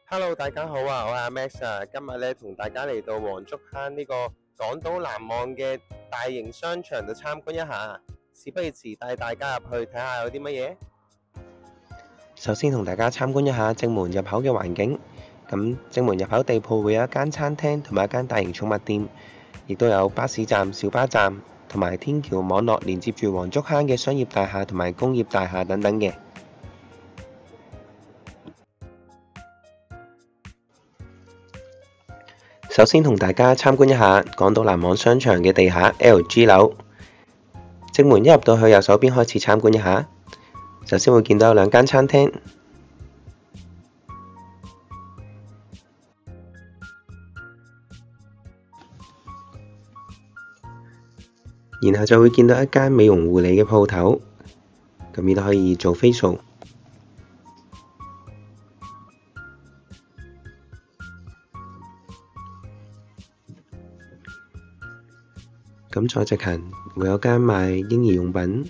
Hello，大家好啊！我係阿 Max 啊，今日咧同大家嚟到黃竹坑呢個港島南岸嘅大型商場度參觀一下。事不宜遲，帶大家入去睇下有啲乜嘢。首先同大家參觀一下正門入口嘅環境。咁正門入口地鋪會有一間餐廳同埋一間大型寵物店，亦都有巴士站、小巴站同埋天橋網絡連接住黃竹坑嘅商業大廈同埋工業大廈等等嘅。首先同大家參觀一下港島南岸商場嘅地下 LG 樓。正門一入到去右手邊開始參觀一下，首先會見到有兩間餐廳，然後就會見到一間美容護理嘅鋪頭，咁呢度可以做 facial。咁再直行會有間賣嬰兒用品，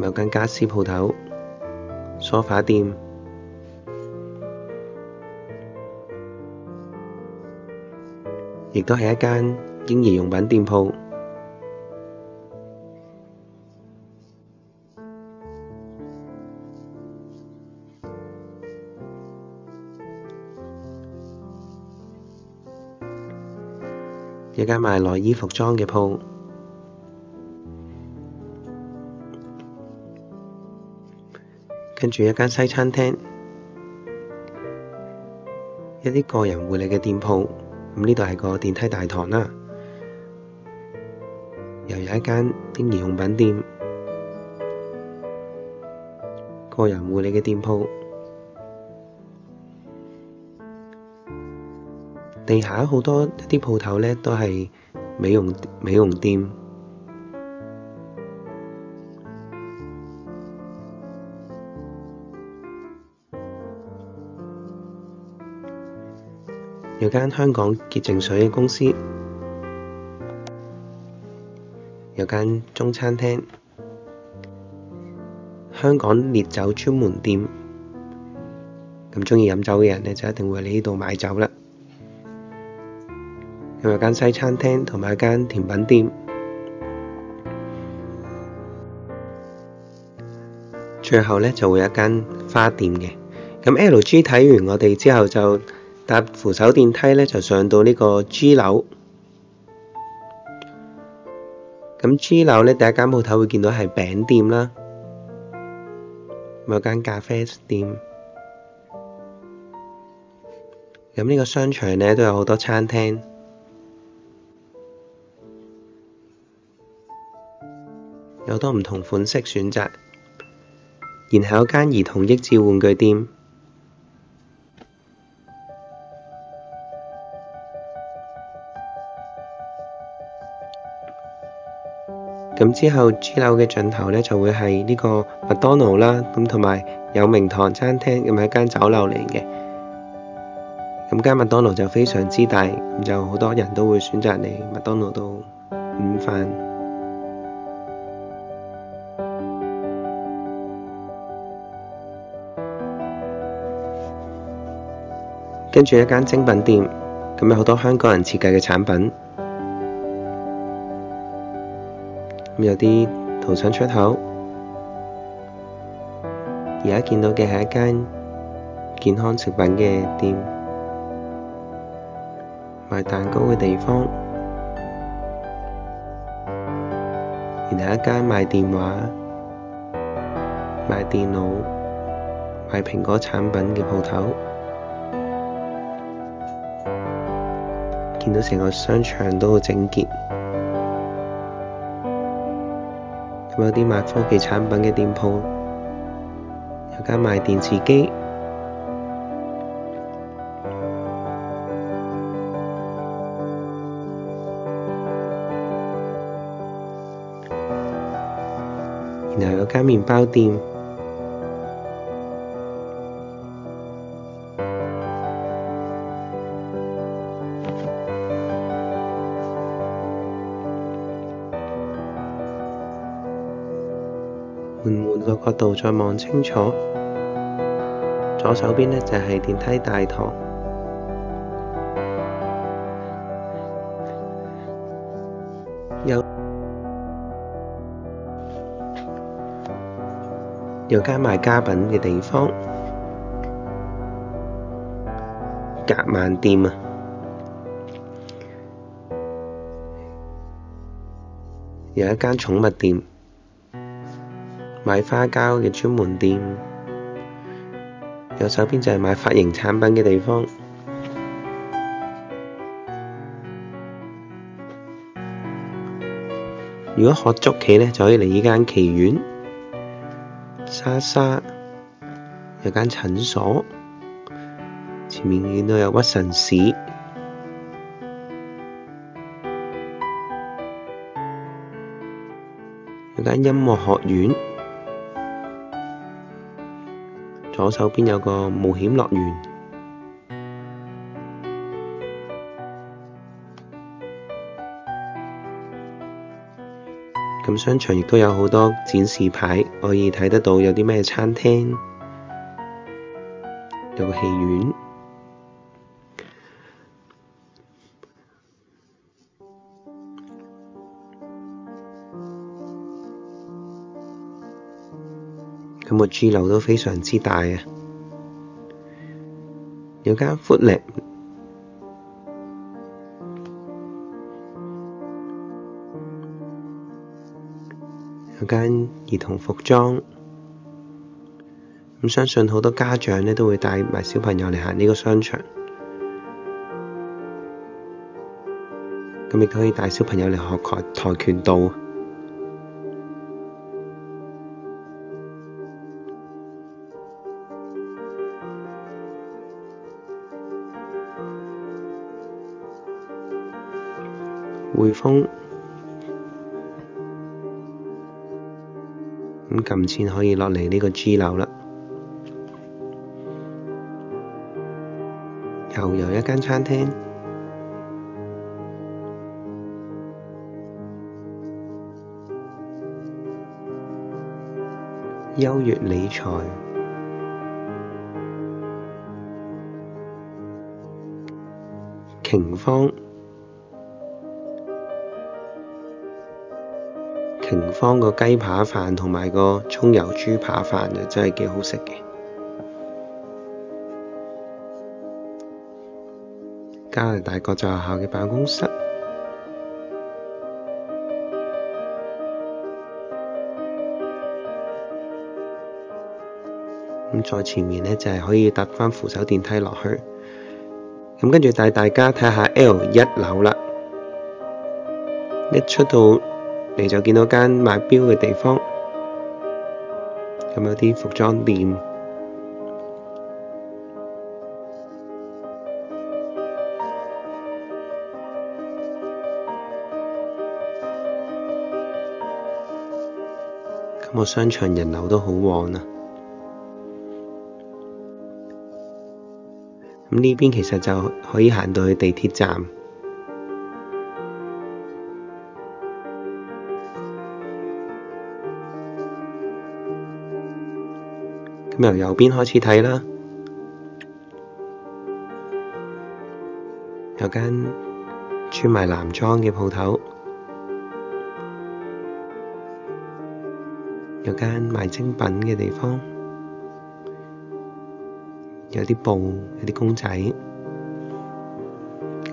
有間家私鋪頭、梳化店，亦都係一間嬰兒用品店鋪。一間賣內衣服裝嘅鋪，跟住一間西餐廳，一啲個人護理嘅店鋪。咁呢度係個電梯大堂啦，又有一間嬰兒用品店、個人護理嘅店鋪。地下好多一啲鋪頭呢都係美容店，有間香港潔淨水嘅公司，有間中餐廳，香港烈酒專門店。咁鍾意飲酒嘅人呢，就一定會嚟呢度買酒啦。有間西餐廳同埋一間甜品店，最後呢就會有一間花店嘅。咁 LG 睇完我哋之後，就搭扶手電梯呢，就上到呢個 G 樓。咁 G 樓呢，第一間鋪頭會見到係餅店啦，有間咖啡店。咁呢個商場呢，都有好多餐廳。有好多唔同款式選擇，然後有間兒童益智玩具店，咁之後 G 樓嘅盡頭呢，就會係呢個麥當勞啦，咁同埋有名堂餐廳，咁係一間酒樓嚟嘅。咁間麥當勞就非常之大，咁就好多人都會選擇嚟麥當勞度午飯。跟住一間精品店，咁有好多香港人設計嘅產品，咁有啲圖產出口。而家見到嘅係一間健康食品嘅店，賣蛋糕嘅地方，然後一間賣電話、賣電腦、賣蘋果產品嘅鋪頭。見到成個商場都好整潔，咁有啲賣科技產品嘅店鋪，有間賣電視機，然後有間麵包店。換個角度再望清楚，左手邊呢就係電梯大堂，有間賣家品嘅地方，格萬店啊，有一間寵物店，賣花膠嘅專門店，右手邊就係賣髮型產品嘅地方。如果學捉棋呢，就可以嚟呢間棋院。莎莎有間診所，前面見到有屈臣氏，有間音樂學院，左手邊有個冒險樂園，咁商場亦都有好多展示牌，可以睇得到有啲咩餐廳，有個戲院。咁個 G 樓都非常之大啊！有間 Foodlab， 有間兒童服裝。咁相信好多家長呢都會帶埋小朋友嚟行呢個商場。咁亦都可以帶小朋友嚟學跆拳道。匯豐，咁撳錢可以落嚟呢個 G 樓啦。又有一間餐廳，優越理財，瓊芳。瓊芳個雞扒飯同埋個葱油豬扒飯就真係幾好食嘅。加拿大國際學校嘅辦公室，咁再前面呢，就係可以搭返扶手電梯落去。咁跟住帶大家睇下 L1樓啦，一出到你就見到間賣錶嘅地方，咁有啲服裝店，咁個商場人流都好旺啊！咁呢邊其實就可以行到去地鐵站。咁由右邊開始睇啦，有間專賣男裝嘅鋪頭，有間賣精品嘅地方，有啲布，有啲公仔，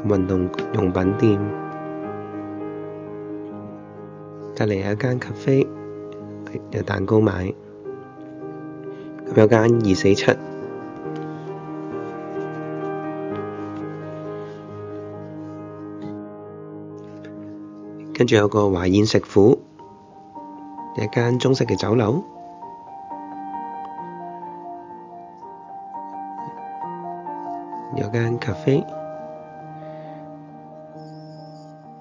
運動用品店，隔離有一間 cafe， 有蛋糕買。咁有間247，跟住有個華宴食府，有一間中式嘅酒樓，有間 cafe，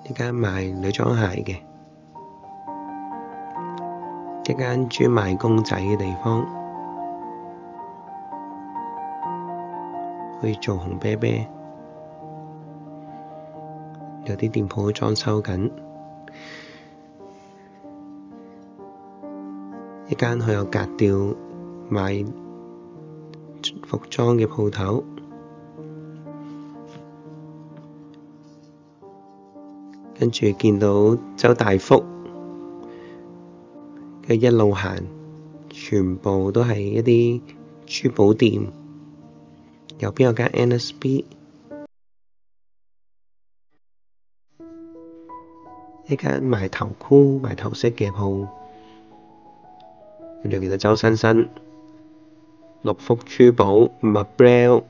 一間賣女裝鞋嘅，一間專賣公仔嘅地方。可以做紅啤啤，有啲店鋪裝修緊。一間好有格調賣服裝嘅鋪頭。跟住見到周大福嘅一路行，全部都係一啲珠寶店。右邊有間 NSB， 一間賣頭箍、賣頭飾嘅鋪。跟住見到周生生、六福珠寶、Mabel。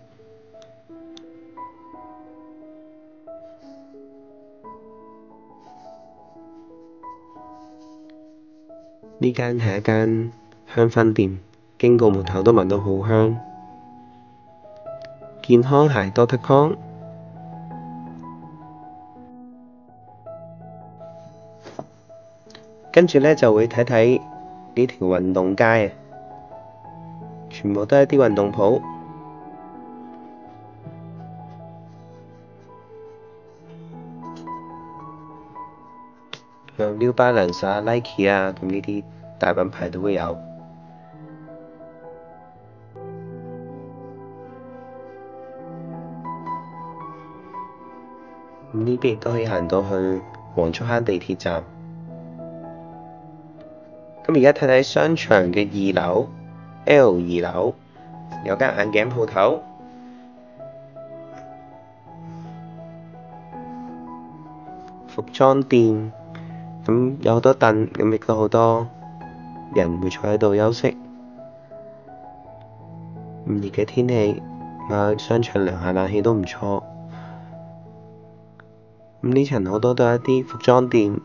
呢間係一間香薰店，經過門口都聞到好香。健康鞋 Dr. Kong， 跟住呢就會睇睇呢條運動街啊，全部都係啲運動鋪，有 New Balance 啊、Nike 啊，咁呢啲大品牌都會有。呢邊亦都可以行到去黃竹坑地鐵站。咁而家睇睇商場嘅2樓 L2樓有間眼鏡鋪頭，服裝店，咁有好多凳，咁亦都好多人會坐喺度休息。咁熱嘅天氣，商場涼下冷氣都唔錯。咁呢層好多都係一啲服裝店。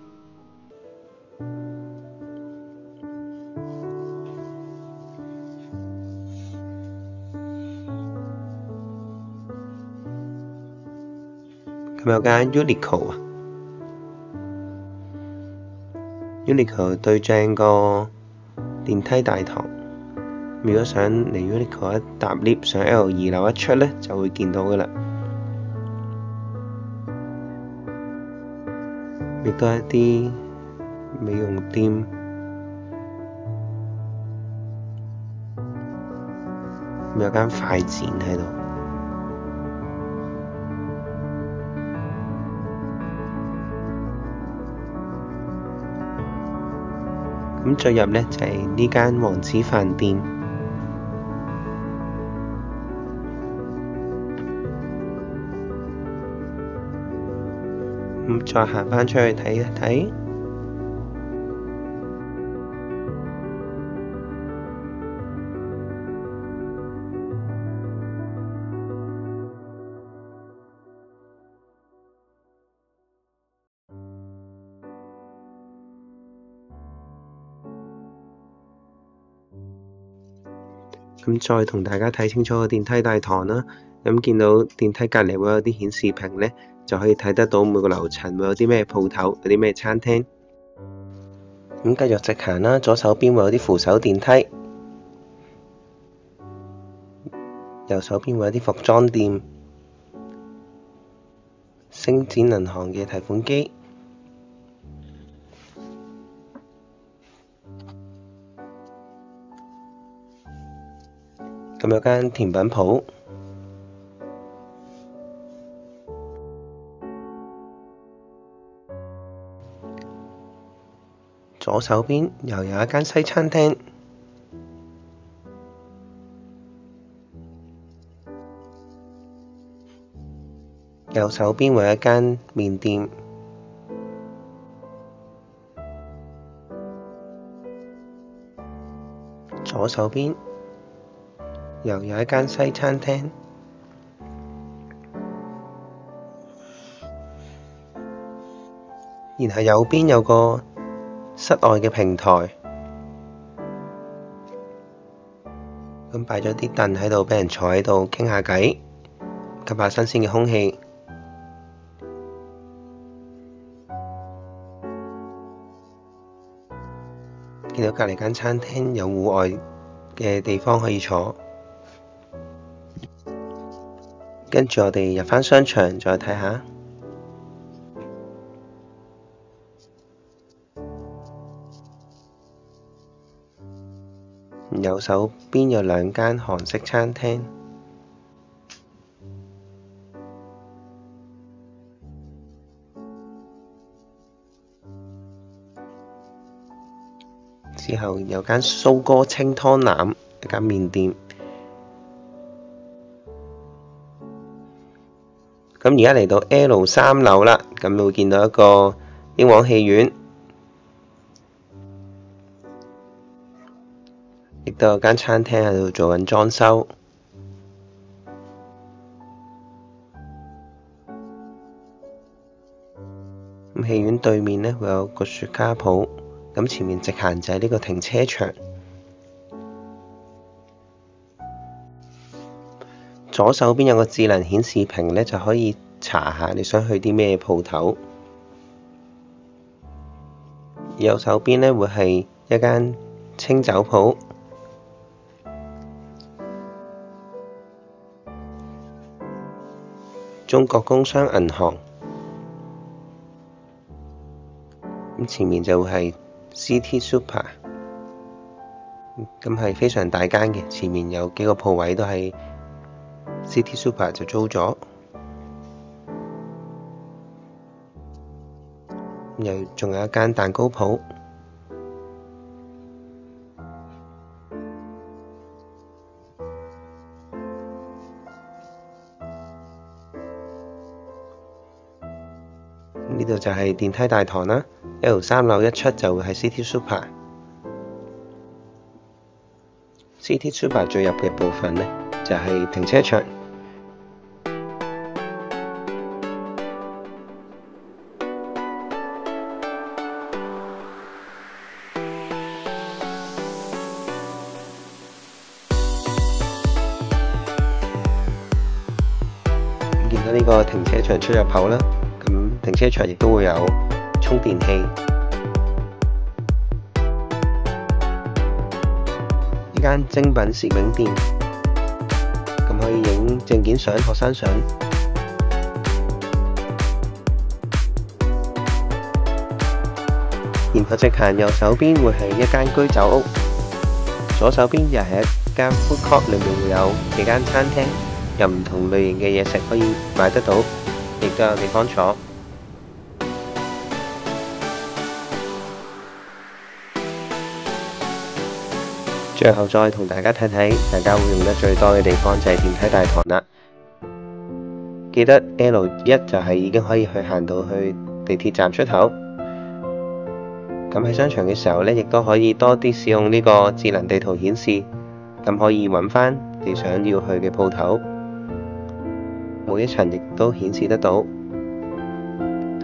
咁有間 Uniqlo 啊，Uniqlo 對正個電梯大堂。如果想嚟 Uniqlo， 一搭 lift 上 L2樓一出呢，就會見到㗎喇。亦都係一啲美容店，有間快剪喺度。咁進入呢，就係呢間王子飯店。咁再行返出去睇一睇，咁再同大家睇清楚個電梯大堂啦。咁見到電梯隔離會有啲顯示屏呢，就可以睇得到每個樓層會有啲咩鋪頭，有啲咩餐廳。咁繼續直行啦，左手邊會有啲扶手電梯，右手邊會有啲服裝店，星展銀行嘅提款機，咁有間甜品鋪。左手邊又有一間西餐廳，右手邊會有一間麵店，左手邊又有一間西餐廳，然後右邊有個室外嘅平台，咁擺咗啲凳喺度，俾人坐喺度傾下偈，吸下新鮮嘅空氣。見到隔離間餐廳有戶外嘅地方可以坐，跟住我哋入返商場再睇下。右手邊有2間韓式餐廳。之後有間蘇哥清湯腩，一間麵店。咁而家嚟到 L3樓啦，咁會見到一個英皇戲院，亦都有間餐廳喺度做緊裝修。咁戲院對面呢會有個雪茄鋪，咁前面直行就係呢個停車場。左手邊有個智能顯示屏呢，就可以查下你想去啲咩鋪頭。右手邊呢會係一間清酒鋪。中國工商銀行。咁前面就會係 City Super， 咁係非常大間嘅，前面有幾個鋪位都係 City Super 就租咗。仲有一間蛋糕鋪。呢度就係電梯大堂啦。L3樓一出就會係 City Super。City Super 最入嘅部分呢，就係停車場。見到呢個停車場出入口啦，咁停車場亦都會有充電器。呢間精品攝影店，咁可以影證件相、學生相。然後直行右手邊會係一間居酒屋，左手邊又係一間 food court， 裏面會有幾間餐廳，有唔同類型嘅嘢食可以買得到，亦都有地方坐。最後再同大家睇睇，大家會用得最多嘅地方就係電梯大堂啦。記得 L1就係已經可以行到去地鐵站出口。咁喺商場嘅時候呢，亦都可以多啲使用呢個智能地圖顯示，咁可以揾返你想要去嘅鋪頭。每一層亦都顯示得到。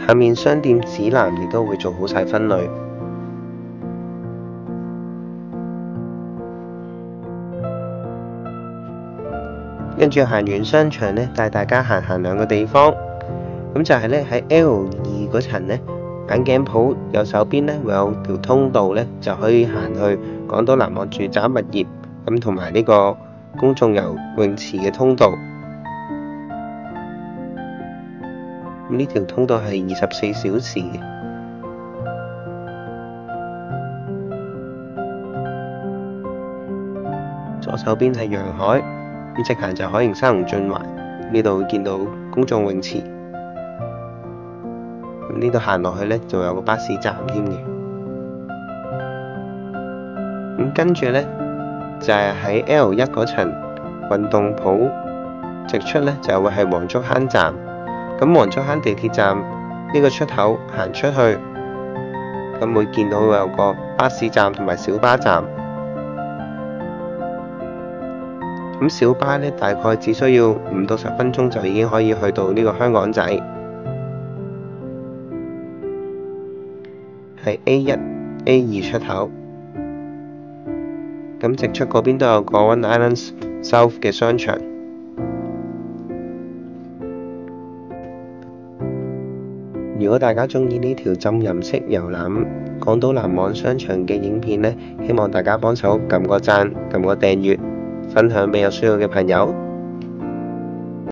下面商店指南亦都會做好晒分類。跟住行完商場呢，帶大家行兩個地方。咁就係呢，喺 L2嗰層呢，眼鏡鋪右手邊呢會有條通道呢，就可以行去港島南岸住宅物業，咁同埋呢個公眾游泳池嘅通道。呢條通道係24小時嘅。左手邊係陽海，咁直行就海盈三龍進環，呢度會見到公眾泳池。咁呢度行落去呢，就有個巴士站添嘅。咁跟住呢，就係喺 L1嗰層運動鋪直出呢，就會係黃竹坑站。咁黃竹坑地鐵站呢個出口行出去，咁會見到有個巴士站同埋小巴站。咁小巴呢，大概只需要5到10分鐘就已經可以去到呢個香港仔，係 A1、A2 出口。咁直出嗰邊都有個 One Island South 嘅商場。如果大家鍾意呢條浸淫式遊覽港島南岸商場嘅影片呢，希望大家幫手撳個讚、撳個訂閱，分享俾有需要嘅朋友。